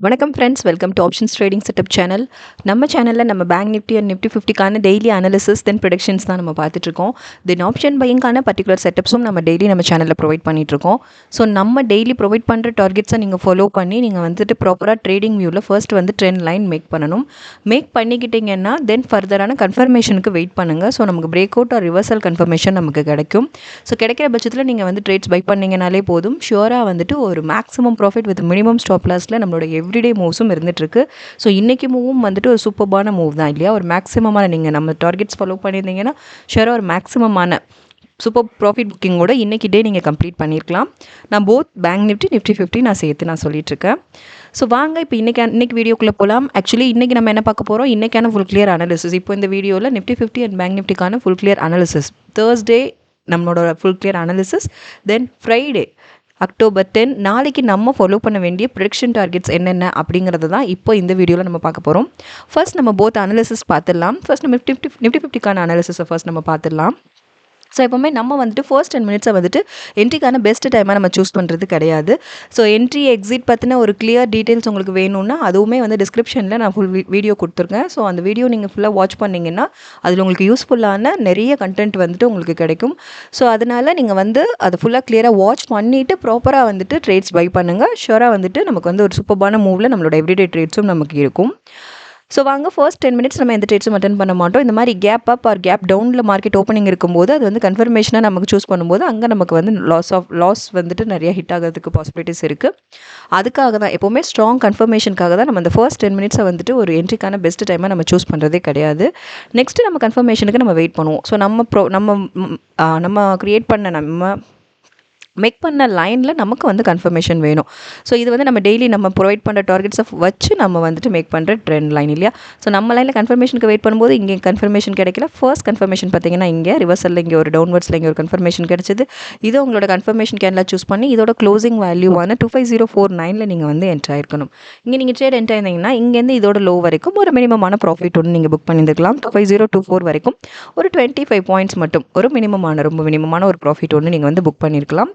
வணக்கம் friends, welcome to options trading setup channel. நம்ம சேனலில் நம்ம பேங்க் நிஃப்டி அண்ட் நிஃப்டி 50க்கான டெய்லி அனாலிசிஸ் தென் ப்ரெடிக்ஷன்ஸ் தான் நம்ம பார்த்துட்ருக்கோம். தென் ஆப்ஷன் பையிங்கான பர்டிகுலர் செட்டப்ஸும் நம்ம டெய்லி நம்ம சேனலில் ப்ரொவைட் பண்ணிகிட்ருக்கோம். ஸோ நம்ம டெய்லி ப்ரொவைட் பண்ணுற டார்கெட்ஸை நீங்கள் ஃபாலோ பண்ணி நீங்கள் வந்துட்டு ப்ராப்பராக ட்ரேடிங் வியூவில் ஃபர்ஸ்ட் வந்து ட்ரெண்ட் லைன் மேக் பண்ணணும். மேக் பண்ணிக்கிட்டிங்கன்னா தென் ஃபர்தரான கன்ஃபர்மேஷனுக்கு வெயிட் பண்ணுங்கள். ஸோ நமக்கு break out or reversal confirmation நமக்கு கிடைக்கும். ஸோ கிடைக்கிற பட்சத்தில் நீங்கள் வந்து ட்ரேட்ஸ் பை பண்ணிங்கனாலே போதும். ஷுவராக வந்துட்டு ஒரு maximum profit with minimum stop லாஸில் நம்மளோட எவ்ரிடே மூவ்ஸும் இருந்துகிட்ருக்கு. ஸோ இன்றைக்கி மூவும் வந்துட்டு ஒரு சூப்பர்பான மூவ் தான் இல்லையா? ஒரு மேக்ஸிமமான நீங்கள் நம்ம டார்கெட்ஸ் ஃபாலோ பண்ணியிருந்தீங்கன்னா ஷுவராக ஒரு மேக்ஸிமமான சூப்பர் ப்ராஃபிட் புக்கிங்கோட இன்றைக்கி டே நீங்கள் கம்ப்ளீட் பண்ணியிருக்கலாம். நான் போத் பேங்க் நிஃப்டி நிஃப்டி 50 நான் சேர்த்து நான் சொல்லிட்டுருக்கேன். ஸோ வாங்க இப்போ இன்றைக்கி வீடியோக்குள்ளே போகலாம். ஆக்சுவலி இன்றைக்கி நம்ம என்ன பார்க்க போகிறோம், இன்றைக்கான ஃபுல் கிளியர் அனாலிசிஸ். இப்போ இந்த வீடியோவில் நிஃப்டி 50 அண்ட் பேங்க் நிஃப்டிக்கான ஃபுல் கிளியர் அனாலிசிஸ். தேர்ஸ்டே நம்மளோட full clear analysis. Then Friday October 10 நாளைக்கு நம்ம ஃபாலோ பண்ண வேண்டிய ப்ரெடிக்ஷன் டார்கெட்ஸ் என்னென்ன அப்படிங்கிறது தான் இப்போ இந்த வீடியோவில் நம்ம பார்க்க போகிறோம். ஃபர்ஸ்ட் நம்ம போத் அனாலிசிஸ் பார்த்துடலாம். ஃபர்ஸ்ட் நம்ம நிஃப்டி 50க்கான அனாலிசிஸை ஃபர்ஸ்ட் நம்ம பார்த்துடலாம். ஸோ எப்போவுமே நம்ம வந்துட்டு ஃபர்ஸ்ட் 10 மினிட்ஸை வந்துட்டு என்ட்ரிக்கான பெஸ்ட் டைமாக நம்ம சூஸ் பண்ணுறது கிடையாது. ஸோ என்ட்ரி எக்ஸிட் பற்றின ஒரு கிளியர் டீட்டெயில்ஸ் உங்களுக்கு வேணும்னா அதுவுமே வந்து டிஸ்கிரிப்ஷனில் நான் ஃபுல் வீடியோ கொடுத்துருக்கேன். ஸோ அந்த வீடியோ நீங்கள் ஃபுல்லாக வாட்ச் பண்ணிங்கன்னா அதில் உங்களுக்கு யூஸ்ஃபுல்லான நிறைய கண்டென்ட் வந்துட்டு உங்களுக்கு கிடைக்கும். ஸோ அதனால் நீங்கள் வந்து அதை ஃபுல்லாக கிளியராக வாட்ச் பண்ணிவிட்டு ப்ராப்பராக வந்துட்டு ட்ரேட்ஸ் பை பண்ணுங்கள். ஷுவராக வந்துட்டு நமக்கு வந்து ஒரு சூப்பர்பான மூவில் நம்மளோட எவ்ரிடே ட்ரேட்ஸும் நமக்கு இருக்கும். ஸோ வாங்க ஃபர்ஸ்ட் 10 மினிட்ஸ் நம்ம எந்த ட்ரேட்ஸும் அட்டன் பண்ண மாட்டோம். இந்த மாதிரி கேப் அப் ஆர் கேப் டவுனில் மார்க்கெட் ஓப்பனிங் இருக்கும்போது அது வந்து கன்ஃபர்மேஷனாக நமக்கு சூஸ் பண்ணும்போது அங்கே நமக்கு வந்து லாஸ் வந்துட்டு நிறைய ஹிட் ஆகிறதுக்கு பாசிபிலிட்டிஸ் இருக்குது. அதுக்காக தான் எப்போவுமே ஸ்ட்ராங் கன்ஃபர்மேஷனுக்காக தான் நம்ம அந்த ஃபர்ஸ்ட் 10 மினிட்ஸை வந்துட்டு ஒரு என்ட்ரிக்கான பெஸ்ட் டைமாக நம்ம சூஸ் பண்ணுறதே கிடையாது. நெக்ஸ்ட்டு நம்ம கன்ஃபர்மேஷனுக்கு நம்ம வெயிட் பண்ணுவோம். ஸோ நம்ம க்ரியேட் பண்ண நம்ம மேக் பண்ண லைனில் நமக்கு வந்து கன்ஃபர்மேஷன் வேணும். ஸோ இது வந்து நம்ம டெய்லி நம்ம ப்ரொவைட் பண்ணுற டார்கெட்ஸை வச்சு நம்ம வந்துட்டு மேக் பண்ணுற ட்ரெண்ட் லைன் இல்லையா? ஸோ நம்ம லைனில் கன்ஃபர்மேஷனுக்கு வெயிட் பண்ணும்போது இங்கே கன்ஃபர்மேஷன் கிடைக்கல. ஃபர்ஸ்ட் கன்ஃபர்மேஷன் பார்த்தீங்கன்னா இங்கே ரிவர்சலில் இங்கே ஒரு டவுன்வர்ட்ஸில் இங்கே ஒரு கன்ஃபர்மேஷன் கிடைச்சிது. இது உங்களோட கன்ஃபர்மேஷன் கேனில் சூஸ் பண்ணி இதோட க்ளோசிங் வேல்யூவான 25049 நீங்கள் வந்து என்ட்ரு ஆயிருக்கணும். இங்கே நீங்கள் ட்ரேட் என்ட்ரு ஆயிருந்தீங்கன்னா இங்கேருந்து இதோட லோ வரைக்கும் ஒரு மினிமமான ப்ராஃபிட் ஒன்று நீங்கள் புக் பண்ணியிருக்கலாம். 25024 வரைக்கும் ஒரு 25 பாயிண்ட்ஸ் மட்டும் ஒரு ரொம்ப மினிமமான ஒரு ப்ராஃபிட் ஒன்று நீங்கள் வந்து புக் பண்ணியிருக்கலாம்.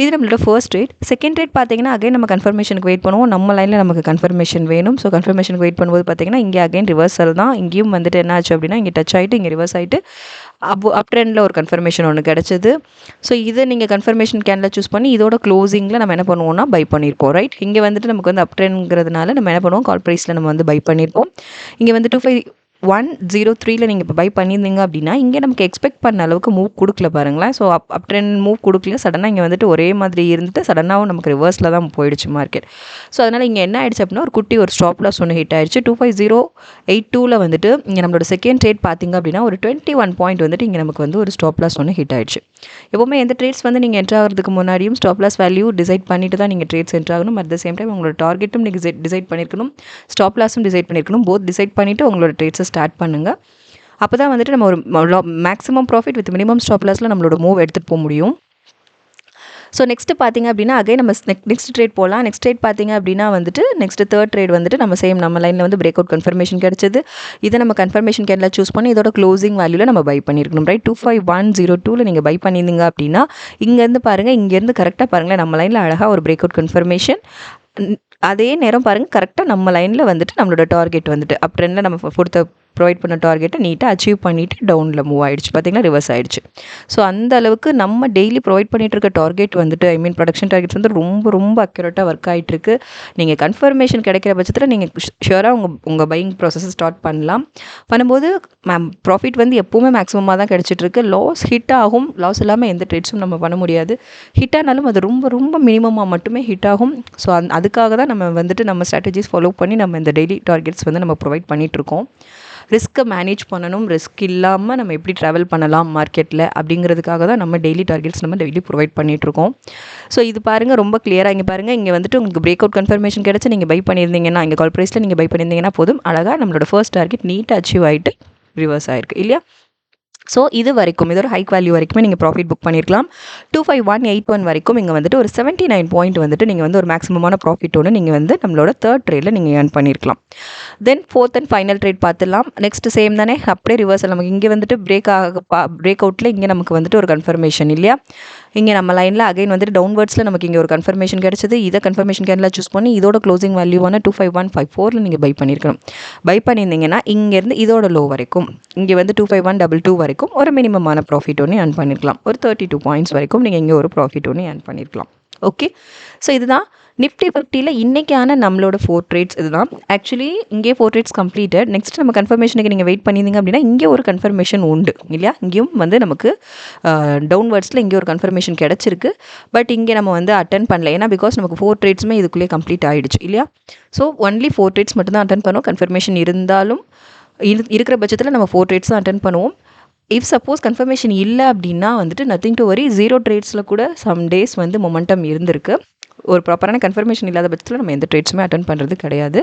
இது நம்மளோட ஃபர்ஸ்ட் ட்ரேட். செகண்ட் ட்ரேட் பார்த்தீங்கன்னா அகைன் நம்ம கன்ஃபர்மேஷனுக்கு வெயிட் பண்ணுவோம். நம்ம லைனில் நமக்கு கன்ஃபர்மேஷன் வேணும். ஸோ கன்ஃபர்மேஷனுக்கு வெயிட் பண்ணும்போது பார்த்தீங்கன்னா இங்கே அகைன் ரிவர்சல் தான். இங்கேயும் வந்துட்டு என்ன ஆச்சு அப்படின்னா இங்கே டச் ஆகிட்டு இங்கே ரிவர்ஸ் ஆகிட்டு அப் ட்ரெண்டில் ஒரு கன்ஃபர்மேஷன் ஒன்று கிடச்சிது. ஸோ இதை நீங்கள் கன்ஃபர்மேஷன் கேனில் சூஸ் பண்ணி இதோட க்ளோசிங்கில் நம்ம என்ன பண்ணுவோம்னா பை பண்ணியிருப்போம். ரைட், இங்கே வந்துட்டு நமக்கு வந்து அப் ட்ரெண்ட்ங்கிறதுனால நம்ம என்ன பண்ணுவோம், கால் ப்ரைஸில் நம்ம வந்து பை பண்ணியிருப்போம். இங்கே வந்து 25103 நீங்கள் இப்போ பை பண்ணியிருந்தீங்க அப்படின்னா இங்கே நமக்கு எக்ஸ்பெக்ட் பண்ண அளவுக்கு மூவ் கொடுக்கல பாருங்களேன். ஸோ அப் ட்ரெண்ட் மூவ் கொடுக்கல. சடனாக இங்கே வந்துட்டு ஒரே மாதிரி இருந்துட்டு சடனாகவும் நமக்கு ரிவர்ஸில் தான் போயிடுச்சு மார்க்கெட். ஸோ அதனால் இங்கே என்ன ஆயிடுச்சு அப்படின்னா ஒரு ஒரு ஸ்டாப் லாஸ் ஒன்று ஹிட் ஆயிடுச்சு. 25082 வந்துட்டு இங்கே நம்மளோட செகண்ட் ட்ரேட் பார்த்திங்க அப்படின்னா ஒரு 21 பாயிண்ட் வந்துட்டு இங்கே நமக்கு வந்து ஒரு ஸ்டாப் லாஸ் ஒன்று ஹிட் ஆயிடுச்சு. எப்போவுமே எந்த ட்ரேட்ஸ் வந்து நீங்கள் என்ட்ரு ஆகிறதுக்கு முன்னாடியும் ஸ்டாப் லாஸ் வேல்யூ டிசைட் பண்ணிட்டு தான் நீங்கள் ட்ரேட்ஸ் என்ட்ரு ஆகணும். அட் த சேம் டைம் உங்களோட டார்கெட்டும் நீங்கள் டிசைட் பண்ணியிருக்கணும், ஸ்டாப் லாஸும் டிசைட் பண்ணியிருக்கணும். போத் டிசைட் பண்ணிவிட்டு உங்களோட ட்ரேட்ஸை ஸ்டார்ட் பண்ணுங்கள். அப்போ தான் வந்துட்டு நம்ம ஒரு maximum profit with minimum stop லாஸில் நம்மளோட மூவ் எடுத்துகிட்டு போக முடியும். ஸோ நெக்ஸ்ட்டு பார்த்திங்க அப்படின்னா அகைன் நம்ம நெக்ஸ்ட் ட்ரேட் போகலாம். நெக்ஸ்ட் ட்ரேட் பார்த்திங்க அப்படின்னா வந்துட்டு நெக்ஸ்ட்டு தேர்ட் ட்ரேட் வந்துட்டு நம்ம லைனில் வந்து பிரேக் அவுட் கன்ஃபர்மேஷன் கிடச்சிது. இதை நம்ம கன்ஃபர்மேஷன் கேனில் சூஸ் பண்ணி இதோட க்ளோசிங் வேல்யூவில் நம்ம பை பண்ணியிருக்கணும். ரைட், 25102 நீங்கள் பை பண்ணியிருந்தீங்க அப்படின்னா இங்கேருந்து பாருங்கள், இங்கேருந்து கரெக்டாக பாருங்களேன், நம்ம லைனில் அழகாக ஒரு பிரேக் அவுட் கன்ஃபர்மேஷன். அதே நேரம் பாருங்கள், கரெக்டாக நம்ம லைனில் வந்துட்டு நம்மளோட டார்கெட் வந்துட்டு அப் ட்ரெண்டில் நம்ம கொடுத்த ப்ரொவைட் பண்ண டார்கெட்டை நீட்டாக அச்சீவ் பண்ணிவிட்டு டவுனில் மூவ் ஆகிடுச்சு. பார்த்திங்கன்னா ரிவர்ஸ் ஆகிடுச்சு. ஸோ அந்த அளவுக்கு நம்ம டெய்லி ப்ரொவைட் பண்ணிகிட்டு இருக்க டார்கெட் வந்துட்டு ப்ரொடக்ஷன் டார்கெட்ஸ் வந்து ரொம்ப அக்யூரேட்டாக ஒர்க் ஆகிட்டுருக்கு. நீங்கள் கன்ஃபர்மேஷன் கிடைக்கிற பட்சத்தில் நீங்கள் ஷுவராக உங்கள் பையிங் ப்ராசஸை ஸ்டார்ட் பண்ணும்போது ப்ராஃபிட் வந்து எப்போவுமே மேக்ஸிமமாக தான் கிடச்சிட்ருக்கு. லாஸ் ஹிட் ஆகும். லாஸ் இல்லாமல் எந்த ட்ரேட்ஸும் நம்ம பண்ண முடியாது. ஹிட் ஆனாலும் அது ரொம்ப மினிமமாக மட்டுமே ஹிட் ஆகும். ஸோ அதுக்காக தான் நம்ம வந்துட்டு நம்ம ஸ்ட்ராட்டஜிஸ் ஃபாலோ பண்ணி நம்ம இந்த டெய்லி டார்கெட்ஸ் வந்து நம்ம ப்ரொவைட் பண்ணிகிட்ருக்கோம். ரிஸ்க்கை மேனேஜ் பண்ணணும், ரிஸ்க் இல்லாமல் நம்ம எப்படி ட்ராவல் பண்ணலாம் மார்க்கெட்டில் அப்படிங்கிறதுக்காக தான் நம்ம டெய்லி டார்கெட்ஸ் நம்ம டெய்லி ப்ரொவைட் பண்ணிகிட்ருக்கோம். ஸோ இது பாருங்கள், ரொம்ப கிளியராக இங்கே பாருங்கள், இங்கே வந்துட்டு உங்களுக்கு பிரேக் அவுட் கன்ஃபர்மேஷன் கிடச்சி நீங்கள் பை பண்ணியிருந்தீங்கன்னா இங்கே கால் ப்ரைஸில் நீங்கள் பை பண்ணியிருந்தீங்கன்னா போதும், அழகாக நம்மளோட ஃபர்ஸ்ட் டார்கெட் நீட்டாக அச்சீவ் ஆகிட்டு ரிவர்ஸ் ஆகிருக்கு இல்லையா? ஸோ இது வரைக்கும் இதோட ஹைக் வேல்யூ வரைக்குமே நீங்கள் ப்ராஃபிட் புக் பண்ணியிருக்கலாம். 25181 வரைக்கும் இங்கே வந்துட்டு ஒரு 79 பாயிண்ட் வந்துட்டு நீங்கள் வந்து ஒரு மேக்ஸிமமான ப்ராஃபிட்டோடு நீங்கள் வந்து நம்மளோட தேர்ட் ட்ரேடில் நீங்கள் ஏர்ன் பண்ணியிருக்கலாம். தென் ஃபோர்த் அண்ட் ஃபைனல் ட்ரேட் பார்த்துடலாம். நெக்ஸ்ட் சேம் தானே, அப்படியே ரிவர்சல் நமக்கு இங்கே வந்துட்டு பிரேக் அவுட்டில் இங்கே நமக்கு வந்துட்டு ஒரு கன்ஃபர்மேஷன் இல்லையா, இங்கே நம்ம லைனில் அகைன் வந்துட்டு டவுன்வர்ட்ஸில் நமக்கு இங்கே ஒரு கன்ஃபர்மேஷன் கிடச்சிது. இதை கன்ஃபர்மேஷன் கேண்டில் சூஸ் பண்ணி இதோட க்ளோசிங் வேல்யூவான 25154 நீங்கள் பை பண்ணியிருக்கணும். பை பண்ணியிருந்தீங்கன்னா இங்கேருந்து இதோட லோ வரைக்கும் இங்கே வந்து 25122 வரைக்கும் ஒரு மினிமமான ப்ராஃபிட் ஒன்று ஏர்ன் பண்ணியிருக்கலாம். ஒரு 32 பாயிண்ட்ஸ் வரைக்கும் நீங்கள் இங்கே ஒரு ப்ராஃபிட் ஒன்று ஏர்ன் பண்ணியிருக்கலாம். ஓகே, ஸோ இதுதான் நிஃப்டி 50ல் இன்றைக்கான நம்மளோட 4 ட்ரேட்ஸ். இதுதான் ஆக்சுவலி இங்கே 4 ட்ரேட்ஸ் கம்ப்ளீட்டட். நெக்ஸ்ட் நம்ம கன்ஃபர்மேஷனுக்கு நீங்கள் வெயிட் பண்ணியிருந்தீங்க அப்படின்னா இங்கே ஒரு கன்ஃபர்மேஷன் உண்டு இல்லையா, இங்கேயும் வந்து நமக்கு டவுன்வர்ட்ஸில் இங்கே ஒரு கன்ஃபர்மேஷன் கிடச்சிருக்கு. பட் இங்கே நம்ம வந்து அட்டன் பண்ணல, ஏன்னா பிகாஸ் நமக்கு 4 ட்ரேட்ஸுமே இதுக்குள்ளே கம்ப்ளீட் ஆகிடுச்சு இல்லையா. ஸோ ஒன்லி 4 ட்ரேட்ஸ் மட்டும் தான் அட்டன் பண்ணுவோம். கன்ஃபர்மேஷன் இருந்தாலும் இருக்கிற பட்சத்தில் நம்ம 4 ட்ரேட்ஸ் தான் அட்டன் பண்ணுவோம். இஃப் சப்போஸ் கன்ஃபர்மேஷன் இல்லை அப்படின்னா வந்துட்டு நத்திங் டு வரி, 0 ட்ரேட்ஸில் கூட சம் டேஸ் வந்து மொமெண்டம் இருந்திருக்கு. ஒரு ப்ராப்பரான கன்ஃபர்மேஷன் இல்லாத பட்சத்தில் நம்ம எந்த ட்ரேட்ஸுமே அட்டன் பண்ணுறது கிடையாது.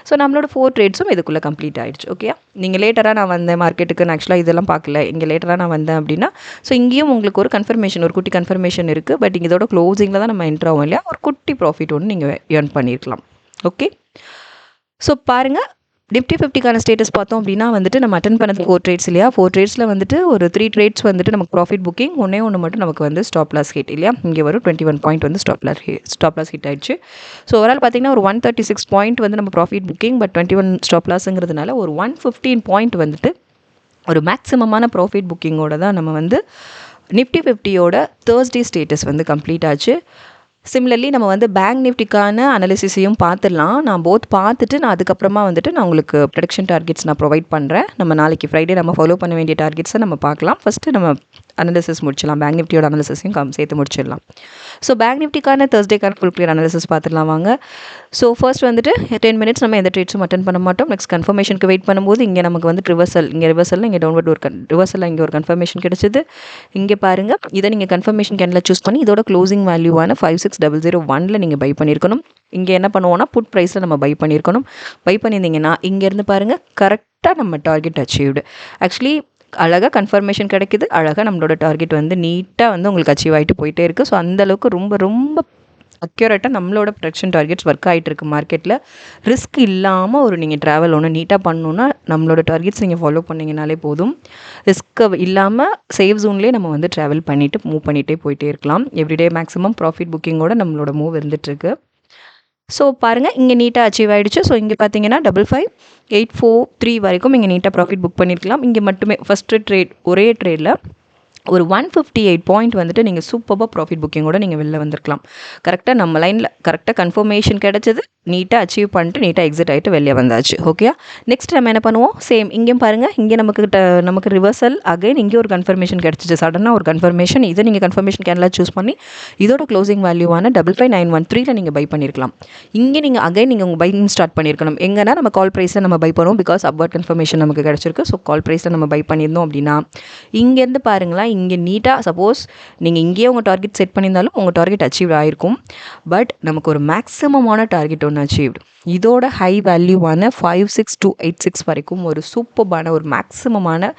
ஸோ நம்மளோட 4 ட்ரேட்ஸும் இதுக்குள்ளே கம்ப்ளீட் ஆகிடுச்சு. ஓகே, நீங்கள் லேட்டராக நான் வந்தேன் மார்க்கெட்டுக்கு, நான் ஆக்சுவலாக இதெல்லாம் பார்க்கல, இங்கே லேட்டராக நான் வந்தேன் அப்படின்னா ஸோ இங்கேயும் உங்களுக்கு ஒரு கன்ஃபர்மேஷன், ஒரு குட்டி கன்ஃபர்மேஷன் இருக்குது. பட் இங்கே இதோட க்ளோசிங்கில் தான் நம்ம என்ட்ரு ஆகும் இல்லையா, ஒரு குட்டி ப்ராஃபிட் ஒன்று நீங்கள் ஏர்ன் பண்ணியிருக்கலாம். ஓகே, ஸோ பாருங்கள் நிஃப்டி 50க்கான ஸ்டேட்டஸ் பார்த்தோம் அப்படின்னா வந்துட்டு நம்ம அட்டன் பண்ணது 4 ட்ரேட்ஸ் இல்லையா. 4 ட்ரேட்ஸில் வந்துட்டு ஒரு 3 ட்ரேட்ஸ் வந்துட்டு நமக்கு ப்ராஃபிட் புக்கிங், ஒன்று மட்டும் நமக்கு வந்து ஸ்டாப் லாஸ் ஹிட் இல்லையா. இங்கே வரும் 21 பாயிண்ட் வந்து ஸ்டாப் லாஸ் ஹிட் ஆயிடுச்சு. ஸோ ஓவரால் பார்த்தீங்கன்னா ஒரு 136 பாயிண்ட் வந்து நம்ம ப்ராஃபிட் புக்கிங், பட் 21 ஸ்டாப் லாஸுங்கிறதுனால ஒரு 115 பாயிண்ட் வந்துட்டு ஒரு மேக்ஸிமமான ப்ராஃபிட் புக்கிங்கோட தான் நம்ம வந்து நிஃப்டி 50யோட தேர்ஸ்டே ஸ்டேட்டஸ் வந்து கம்ப்ளீட் ஆச்சு. சிமிலர்லி நம்ம வந்து பேங்க் நிஃப்டிக்கான அனாலிசிஸையும் பார்த்துடலாம். நான் பார்த்துட்டு நான் அதுக்கப்புறமா வந்துட்டு நான் உங்களுக்கு ப்ரொடக்ஷன் டார்கெட்ஸ் நான் ப்ரொவைட் பண்ணுறேன். நம்ம நாளைக்கு ஃப்ரைடே நம்ம ஃபாலோ பண்ண வேண்டிய டார்கெட்ஸை நம்ம பார்க்கலாம். ஃபஸ்ட்டு நம்ம அனாலிசிஸ் முடிச்சிடலாம், பேங்க் நிஃப்டியோட அனாலிசிஸையும் சேர்த்து முடிச்சிடலாம். ஸோ பேங்க் நிஃப்டிக்கான தேர்ஸ்டேக்கான ஃபுல் கிளியர் அனாலிசிஸ் பார்த்துடலாம் வாங்க. ஸோ ஃபர்ஸ்ட் வந்துட்டு 10 மினிட்ஸ் நம்ம எந்த ட்ரேட்ஸும் அட்டன் பண்ண மாட்டோம். நெக்ஸ்ட் கன்ஃபர்மேஷனுக்கு வெயிட் பண்ணும்போது இங்கே நமக்கு வந்து ரிவர்சலில் இங்கே டவுன்வர்ட் ஒரு ரிவர்சலில் இங்கே ஒரு கன்ஃபர்மேஷன் கிடச்சிது. இங்கே பாருங்கள், இதை நீங்கள் கன்ஃபர்மேஷன் கேண்டில் சூஸ் பண்ணி இதோட க்ளோசிங் வேல்யூவான 56001 நீங்கள் பை பண்ணியிருக்கணும். இங்கே என்ன பண்ணுவோம்னா புட் ப்ரைஸில் நம்ம பை பண்ணியிருக்கணும். பை பண்ணியிருந்தீங்கன்னா இங்கேருந்து பாருங்கள் கரெக்டாக நம்ம டார்கெட் அச்சீவ்டு. ஆக்சுவலி அழகாக கன்ஃபர்மேஷன் கிடைக்குது, அழகாக நம்மளோட டார்கெட் வந்து நீட்டாக வந்து உங்களுக்கு அச்சீவ் ஆகிட்டு போயிட்டே இருக்குது. ஸோ அந்தளவுக்கு ரொம்ப ரொம்ப அக்யூரேட்டாக நம்மளோட ப்ரொடக்ஷன் டார்கெட்ஸ் ஒர்க் ஆகிட்டு இருக்குது மார்க்கெட்டில். ரிஸ்க் இல்லாமல் ஒரு நீங்கள் ட்ராவல் ஒன்று நீட்டாக பண்ணணுன்னா நம்மளோட டார்கெட்ஸ் நீங்கள் ஃபாலோ பண்ணிங்கனாலே போதும். ரிஸ்க் இல்லாமல் சேஃப் ஜோன்லேயே நம்ம வந்து ட்ராவல் பண்ணிவிட்டு மூவ் பண்ணிகிட்டே போயிட்டே இருக்கலாம். எவ்ரிடே மேக்ஸிமம் ப்ராஃபிட் புக்கிங்கோட நம்மளோட மூவ் இருந்துகிட்ருக்கு. ஸோ பாருங்கள் இங்கே நீட்டாக அச்சீவ் ஆகிடுச்சு. ஸோ இங்கே பார்த்தீங்கன்னா 55843 வரைக்கும் இங்கே நீட்டாக ப்ராஃபிட் புக் பண்ணியிருக்கலாம். இங்கே மட்டுமே ஃபஸ்ட்டு ட்ரேட் ஒரே ட்ரேடில் ஒரு 158 பாயிண்ட் வந்துட்டு நீங்கள் சூப்பராக ப்ராஃபிட் புக்கிங்கோட நீங்கள் வெளில வந்திருக்கலாம். கரெக்டாக நம்ம லைனில் கரெக்டாக கன்ஃபர்மேஷன் கிடச்சது, நீட்டாக அச்சீவ் பண்ணிட்டு நீட்டாக எக்ஸிட் ஆகிட்டு வெளியே வந்தாச்சு. ஓகே, நெக்ஸ்ட் நம்ம என்ன பண்ணுவோம், சேம் இங்கேயும் பாருங்கள், இங்கே நமக்கு ரிவர்சல் அகைன் இங்கே ஒரு கன்ஃபர்மேஷன் கிடச்சிச்சு, சடனாக ஒரு கன்ஃபர்மேஷன். இதை நீங்கள் கன்ஃபர்மேஷன் கேண்டில் சூஸ் பண்ணி இதோட க்ளோசிங் வேல்யூவான 55913 நீங்கள் பை பண்ணியிருக்கலாம். இங்கே நீங்கள் அகைன் நீங்கள் உங்கள் பையிங் ஸ்டார்ட் பண்ணியிருக்கணும். எங்கன்னா நம்ம கால் ப்ரைஸில் நம்ம பை பண்ணுவோம், பிகாஸ் அப்வர்ட் கன்ஃபர்மேஷன் நமக்கு கிடச்சிருக்கு. ஸோ கால் ப்ரைஸில் நம்ம பை பண்ணியிருந்தோம் அப்படின்னா இங்கேருந்து பாருங்களேன், இங்கே நீட்டாக சப்போஸ் நீங்கள் இங்கேயே உங்கள் டார்கெட் செட் பண்ணியிருந்தாலும் உங்கள் டார்கெட் அச்சீவ் ஆகிருக்கும். பட் நமக்கு ஒரு மேக்ஸிமமான டார்கெட் ஒன்று அச்சீவ்டு. இதோட ஹை வேல்யூவான 56286 வரைக்கும் ஒரு சூப்பர்பான ஒரு மேக்ஸிமமான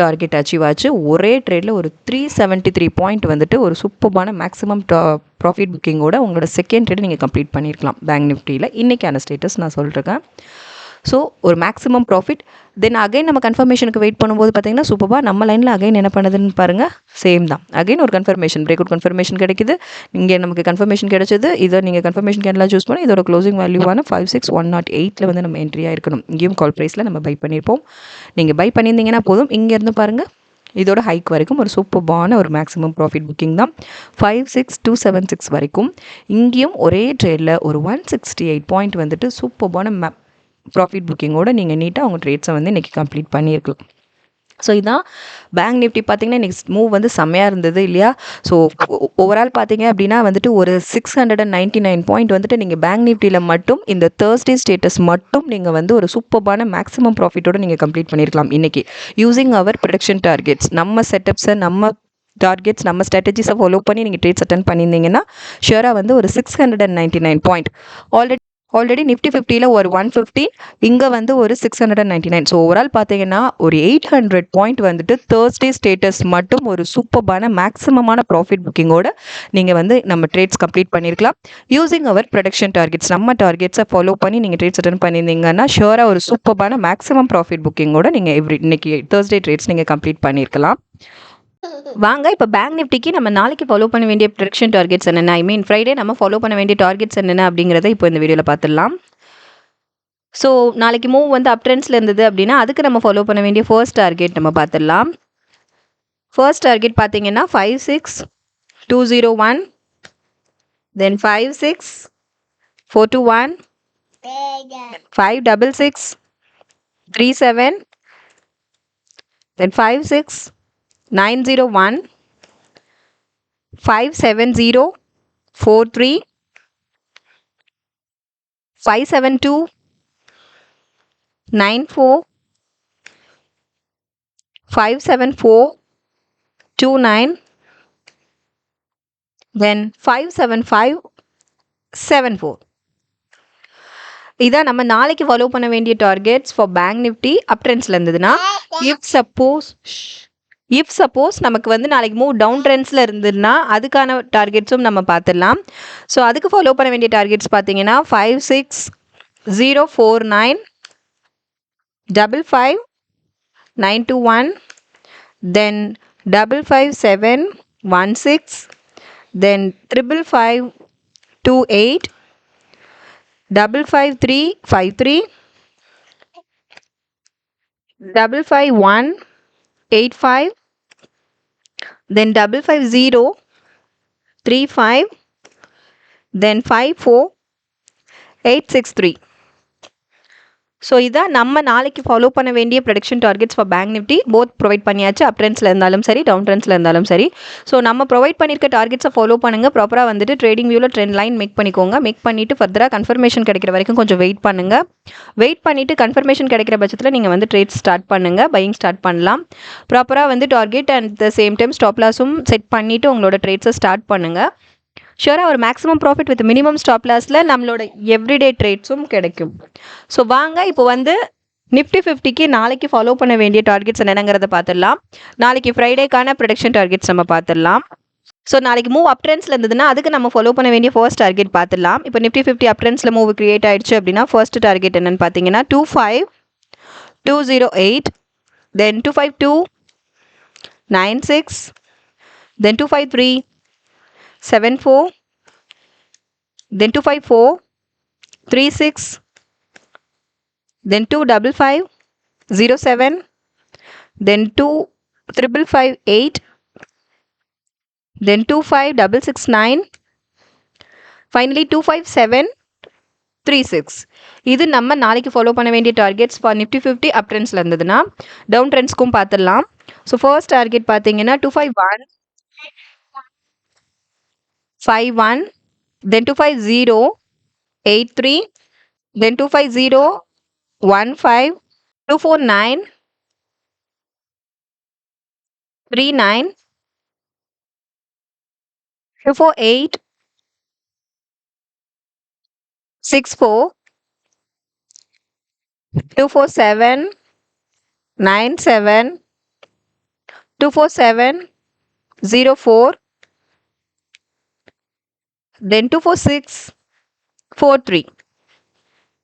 டார்கெட் அச்சீவ் ஆச்சு. ஒரே ட்ரேடில் ஒரு 373 பாயிண்ட் வந்துட்டு ஒரு சூப்பர்பான மேக்ஸிமம் ப்ராஃபிட் புக்கிங்கோட உங்களோட செகண்ட் ட்ரேட் நீங்கள் கம்ப்ளீட் பண்ணியிருக்கலாம் பேங்க் நிஃப்டியில். இன்றைக்கான ஸ்டேட்டஸ் நான் சொல்லியிருக்கேன். ஸோ ஒரு மேக்ஸிமம் ப்ராஃபிட். தென் அகைன் நம்ம கன்ஃபர்மேஷனுக்கு வெயிட் பண்ணும்போது பார்த்தீங்கன்னா சூப்பராக நம்ம லைனில் அகைன் என்ன பண்ணுதுன்னு பாருங்கள், சேம் தான். அகைன் ஒரு கன்ஃபர்மேஷன், பிரேக் அவுட் கன்ஃபர்மேஷன் கிடைக்குது. இங்கே நமக்கு கன்ஃபர்மேஷன் கிடைச்சது. இதை நீங்கள் கன்ஃபர்மேஷன் கேண்டில் சூஸ் பண்ணி இதோட க்ளோசிங் வேல்யூவான 56108 வந்து நம்ம என்ட்ரி ஆகிருக்கணும். இங்கேயும் கால் ப்ரைஸில் நம்ம பை பண்ணியிருப்போம். நீங்கள் பை பண்ணியிருந்தீங்கன்னா போதும். இங்கேருந்து பாருங்கள் இதோட ஹைக் வரைக்கும் ஒரு சூப்பர்பான ஒரு மேக்ஸிமம் ப்ராஃபிட் புக்கிங் தான் 56276 வரைக்கும். இங்கேயும் ஒரே ட்ரேடில் ஒரு 168 பாயிண்ட் வந்துட்டு சூப்பர்பான ப்ராஃபிட் புக்கிங்கோட நீங்கள் நீட்டாக உங்கள் ட்ரேட்ஸை வந்து இன்றைக்கி கம்ப்ளீட் பண்ணியிருக்கலாம். ஸோ இதான் பேங்க் நிஃப்டி பார்த்தீங்கன்னா நெக்ஸ்ட் மூவ் வந்து செம்மையாக இருந்தது இல்லையா. ஸோ ஓவரால் பார்த்தீங்க அப்படின்னா வந்துட்டு ஒரு 699 பாயிண்ட் வந்துட்டு நீங்கள் பேங்க் நிஃப்டியில் மட்டும் இந்த தேர்ஸ்டே ஸ்டேட்டஸ் மட்டும் நீங்கள் வந்து ஒரு சூப்பர்பான மேக்ஸிமம் ப்ராஃபிட்டோடு நீங்கள் கம்ப்ளீட் பண்ணியிருக்கலாம் இன்றைக்கி யூஸிங் அவர் ப்ரொடக்ஷன் டார்கெட்ஸ். நம்ம செட்டப்ஸை நம்ம டார்கெட்ஸ் நம்ம ஸ்ட்ராட்டஜிஸை ஃபாலோ பண்ணி நீங்கள் ட்ரேட்ஸ் அட்டன் பண்ணியிருந்தீங்கன்னா ஷியராக வந்து ஒரு 699 பாயிண்ட் ஆல்ரெடி ஆல்ரெடி நிஃப்டி 50ல் ஒரு 150, இங்கே வந்து ஒரு 699. ஸோ ஓவரால் பார்த்தீங்கன்னா ஒரு 800 பாயிண்ட் வந்துட்டு தேர்ஸ்டே ஸ்டேட்டஸ் மட்டும் ஒரு சூப்பர்பான மேக்ஸிமமான ப்ராஃபிட் புக்கிங்கோட நீங்கள் வந்து நம்ம ட்ரேட்ஸ் கம்ப்ளீட் பண்ணியிருக்கலாம். யூசிங் அவர் ப்ரொடக்ஷன் டார்கெட்ஸ், நம்ம டார்கெட்ஸை ஃபாலோ பண்ணி நீங்கள் ட்ரேட்ஸ் அட்டன் பண்ணியிருந்தீங்கன்னா ஷுவராக ஒரு சூப்பர்பான மேக்ஸிமம் ப்ராஃபிட் புக்கிங்கோட நீங்கள் இன்னைக்கு தேர்ஸ்டே ட்ரேட்ஸ் நீங்கள் கம்ப்ளீட் பண்ணியிருக்கலாம். வாங்க இப்போ பேங்க் நிஃப்டிக்கு நம்ம நாளைக்கு ஃபாலோ பண்ண வேண்டிய ப்ரொடக்ஷன் டார்கெட்ஸ் என்னென்ன, ஐ மீன் ஃப்ரைடே நம்ம ஃபாலோ பண்ண வேண்டிய டார்கெட்ஸ் என்னென்ன அப்படிங்கிறத இப்போ இந்த வீடியோவில் பார்த்துடலாம். ஸோ நாளைக்கு மூவ் வந்து அப் ட்ரெண்ட்ஸில் இருந்தது அப்படின்னா அதுக்கு நம்ம ஃபாலோ பண்ண வேண்டிய ஃபர்ஸ்ட் டார்கெட் நம்ம பார்த்துடலாம். ஃபர்ஸ்ட் டார்கெட் பார்த்தீங்கன்னா 56201, தென் 56421, 56637, தென் 56901, 57043, 57294, 57429, then 57574. இதான் நம்ம நாளைக்கு ஃபாலோ பண்ண வேண்டிய டார்கெட்ஸ் ஃபார் பேங்க் நிஃப்டி அப் ட்ரெண்ட்ஸில் இருந்ததுன்னா. இஃப் சப்போஸ் நமக்கு வந்து நாளைக்கு மூவ் டவுன் ட்ரெண்ட்ஸில் இருந்ததுன்னா அதுக்கான டார்கெட்ஸும் நம்ம பார்த்துடலாம். ஸோ அதுக்கு ஃபாலோ பண்ண வேண்டிய டார்கெட்ஸ் பார்த்தீங்கன்னா 56049, 55921, தென் 55716, then 55528, 55353, 55185, then 55035, then 54863. ஸோ இதான் நம்ம நாளைக்கு ஃபாலோ பண்ண வேண்டிய production targets for bank Nifty. Both provide பண்ணியாச்சு, அப் ட்ரெண்ட்ஸில் இருந்தாலும் சரி, டவுன் ட்ரெண்ட்ஸில் இருந்தாலும் சரி. ஸோ நம்ம ப்ரொவைட் பண்ணியிருக்க டார்கெட்ஸை ஃபாலோ பண்ணுங்கள். ப்ராப்பராக வந்துட்டு ட்ரேடிங் வியூவில் ட்ரெண்ட் லைன் மேக் பண்ணிக்கோங்க. மேக் பண்ணிவிட்டு ஃபர்தராக கன்ஃபர்மேஷன் கிடைக்கிற வரைக்கும் கொஞ்சம் வெயிட் பண்ணுங்கள். வெயிட் பண்ணிவிட்டு கன்ஃபர்மேஷன் கிடைக்கிற பட்சத்தில் நீங்கள் வந்து ட்ரேட் ஸ்டார்ட் பண்ணுங்கள், பையிங் ஸ்டார்ட் பண்ணலாம். ப்ராப்பராக வந்து target and the same time stop லாஸும் செட் பண்ணிவிட்டு உங்களோட ட்ரேட்ஸை ஸ்டார்ட் பண்ணுங்கள். ஷுவராக ஒரு maximum profit with minimum stop லாஸில் நம்மளோட எவ்ரிடே ட்ரேட்ஸும் கிடைக்கும். ஸோ வாங்க இப்போ வந்து நிஃப்டி 50க்கு நாளைக்கு ஃபாலோ பண்ண வேண்டிய டார்கெட்ஸ் என்னங்கிறத பார்த்துடலாம். நாளைக்கு ஃப்ரைடேக்கான ப்ரொடக்ஷன் டார்கெட்ஸ் நம்ம பார்த்துடலாம். ஸோ நாளைக்கு மூவ் அப் ட்ரெண்ட்ஸில் இருந்ததுன்னா அதுக்கு நம்ம ஃபாலோ பண்ண வேண்டிய ஃபர்ஸ்ட் டார்கெட் பார்த்துடலாம். இப்போ நிஃப்டி 50 அப் ட்ரெண்ட்ஸில் மூவ் கிரியேட் ஆயிடுச்சு அப்படின்னா ஃபர்ஸ்ட் டார்கெட் என்னன்னு பார்த்தீங்கன்னா 25208, தென் 25296, தென் 25374, then 25436, then 25507, then 25558, then 25669, finally 25736. இது நம்ம நாளைக்கு ஃபாலோ பண்ண வேண்டிய டார்கெட்ஸ் ஃபார் நிஃப்டி 50 அப் ட்ரெண்ட்ஸில் இருந்ததுன்னா. டவுன் ட்ரெண்ட்ஸ்க்கும் பார்த்துடலாம். ஸோ ஃபர்ஸ்ட் டார்கெட் பார்த்தீங்கன்னா 25151, then 25083, then 25015, 24939, 24864, 24797, 24704, then 24643.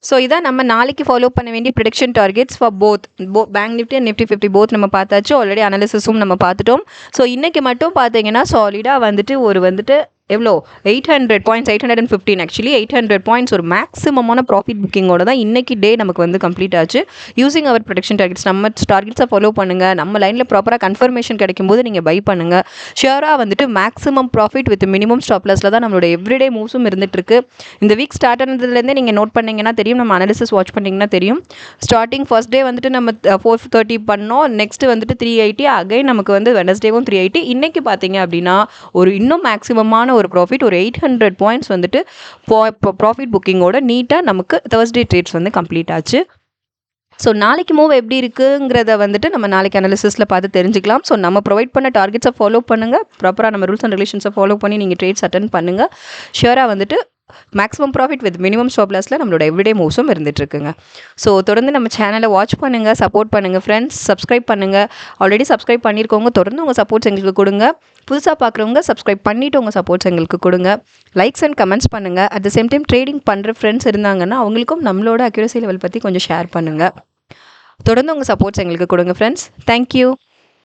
ஸோ இதான் நம்ம நாளைக்கு ஃபாலோ பண்ண வேண்டிய prediction targets for both bank nifty and Nifty 50 both நம்ம பார்த்தாச்சு. ஆல்ரெடி அனாலிசிஸும் நம்ம பார்த்துட்டோம். ஸோ இன்றைக்கி மட்டும் பார்த்தீங்கன்னா சாலிடாக வந்துட்டு எவ்வளோ 800 பாயிண்ட்ஸ், 815 ஆக்சுவலி 800 பாயிண்ட்ஸ் ஒரு மேக்ஸிமமான ப்ராஃபிட் புக்கிங்கோட தான் இன்றைக்கி டே நமக்கு வந்து கம்ப்ளீட் ஆச்சு. யூசிங் அவர் ப்ரொடக்ஷன் டார்கெட்ஸ், நம்ம டார்கெட்ஸை ஃபாலோ பண்ணுங்கள். நம்ம லைனில் ப்ராப்பராக கன்ஃபர்மேஷன் கிடைக்கும் போது நீங்கள் பை பண்ணுங்கள். ஷியராக வந்துட்டு maximum profit with minimum stop லாஸில் தான் நம்மளோட எவ்ரிடே மூவ்ஸும் இருந்துகிட்ருக்கு. இந்த வீக் ஸ்டார்ட் ஆனதுலேருந்தே நீங்கள் நோட் பண்ணிங்கன்னா தெரியும், நம்ம அனாலிசிஸ் வாட்ச் பண்ணிங்கன்னா தெரியும். ஸ்டார்டிங் ஃபர்ஸ்ட் டே வந்துட்டு நம்ம 430 பண்ணோம், நெக்ஸ்ட்டு வந்துட்டு 380, அகைன் நமக்கு வந்து வெனஸ்டேவும் 380. இன்றைக்கி பார்த்தீங்க அப்படின்னா ஒரு இன்னும் மேக்ஸிமமான ஒரு ப்ராஃபிட், ஒரு 800 பாயிண்ட்ஸ் வந்துட்டு ப்ராஃபிட் புக்கிங்கோட நீட்டாக நமக்கு தேர்ஸ்டே ட்ரேட்ஸ் வந்து கம்ப்ளீட் ஆச்சு. ஸோ நாளைக்கு மூவ் எப்படி இருக்குங்கிறத வந்துட்டு நம்ம நாளைக்கு அனாலிசிஸில் பார்த்து தெரிஞ்சுக்கலாம். ஸோ நம்ம ப்ரொவைட் பண்ண டார்கெட்ஸை ஃபாலோ பண்ணுங்கள், ப்ராப்பராக நம்ம ரூல்ஸ் அண்ட் ரெகுலேஷன்ஸை ஃபாலோ பண்ணி நீங்கள் ட்ரேட்ஸ் அட்டன் பண்ணுங்கள். ஷியராக வந்துட்டு maximum profit with minimum stop லாஸில் நம்மளோட எவ்ரிடே மூவ்ஸும் இருந்துகிட்ருக்குங்க. ஸோ தொடர்ந்து நம்ம சேனலை வாட்ச் பண்ணுங்கள், சப்போர்ட் பண்ணுங்கள் ஃப்ரெண்ட்ஸ். சப்ஸ்கிரைப் பண்ணுங்கள். ஆல்ரெடி சப்ஸ்கிரைப் பண்ணியிருக்கவங்க தொடர்ந்து உங்கள் சப்போர்ட்ஸ் எங்களுக்கு கொடுங்க. புதுசாக பார்க்குறவங்க சப்ஸ்கிரைப் பண்ணிவிட்டு உங்கள் சப்போர்ட்ஸ் எங்களுக்கு கொடுங்க. லைக்ஸ் அண்ட் கமெண்ட்ஸ் பண்ணுங்கள். At the same time trading பண்ணுற ஃப்ரெண்ட்ஸ் இருந்தாங்கன்னா அவங்களுக்கும் நம்மளோட அக்யூரசி லெவல் பற்றி கொஞ்சம் ஷேர் பண்ணுங்கள். தொடர்ந்து உங்கள் சப்போர்ட்ஸ் எங்களுக்கு கொடுங்க ஃப்ரெண்ட்ஸ். தேங்க்யூ.